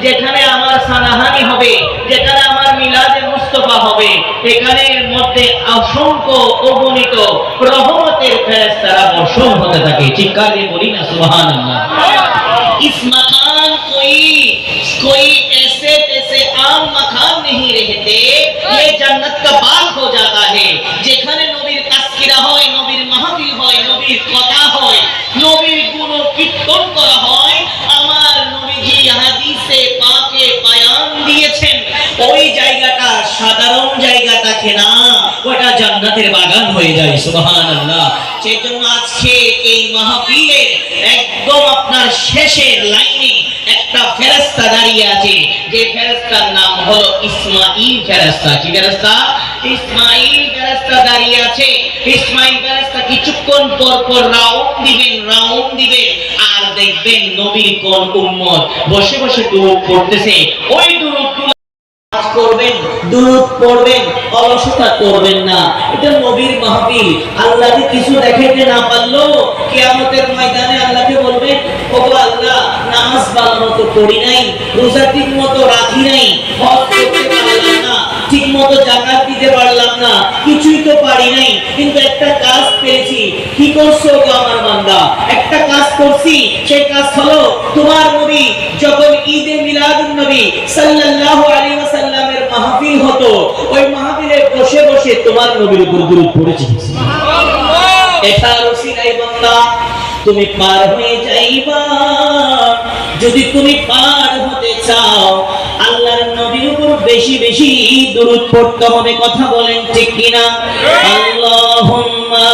যেখানে আমার সানাহানি হবে, যেখানে আমার মিলাদে মুস্তাফা হবে, এখানের মধ্যে অসংখ্য অগণিত রহমতের ফেরেশতারা বর্ষণ হতে থাকে। চিৎকার দিয়ে বলি না সুবহানাল্লাহ। इस मकान कोई ऐसे तैसे आम मकान नहीं रहते, ये जन्नत का बाग हो जाता है। যেখানে নবীর তাসকিরা হয়, নবীর মাহফিল হয়, নবীর কথা হয়, নবীর গুণ কীর্তন করা হয়, আমার নবীজি হাদিসে পাকে বয়ান দিয়েছেন, ওই জায়গাটা সাধারণ জায়গা থাকে না, ওটা জান্নাতের বাগান হয়ে যায়। সুবহানাল্লাহ। সেজন্য আজকে এই মাহফিলের একদম আপনার শেষের লাইনে একটা ফেরেশতা দাঁড়িয়ে আছে, যে ফেরেশতার নাম হলো ইসমাঈল ফেরেশতা। কি ফেরেশতা? ইসমাঈল ফেরেশতা দাঁড়িয়ে আছে। ইসমাঈল ফেরেশতা কিছুক্ষণ পর পর রাউন্ড দিবেন আর দেখবেন নবীর কোন উম্মত বসে বসে দুরূদ পড়তেছে। ওই দুরূদগুলো করবেন, দুরূদ পড়বেন, অলসতা করবেন না। এটা নবীর মাহফিল। আল্লাহকে কিছু দেখাইতে না পারলো কিয়ামতের ময়দানে আল্লাহকে বলবেন, ওগো আল্লাহ, নামাজ ভালোমতো পড়ি নাই, রোজা ঠিকমতো রাখি নাই, হজ করতে পারলাম না, ঠিকমতো যাকাত দিতে পারলাম না, কিছুই তো পারি নাই, কিন্তু একটা কাজ পেয়েছি। কি করছো গো আমার বান্দা? একটা কাজ করছি, সেই কাজ হলো তোমার নবী যখন ঈদে মিলাদুন নবী সাল্লাল্লাহু আলাইহি ওয়াসাল্লামের মাহফিল হতো, ওই মাহফিলে বসে বসে তোমার নবীর উপর দুরূদ পড়েছি। সুবহানাল্লাহ। এটা রসিলাই বান্দা, তুমি পার হয়ে যাইবা। যদি তুমি পার হতে চাও, আল্লাহর নবীর উপর বেশি বেশি দুরূদ পড়তে হবে। কথা বলেন ঠিক কিনা? আল্লাহুম্মা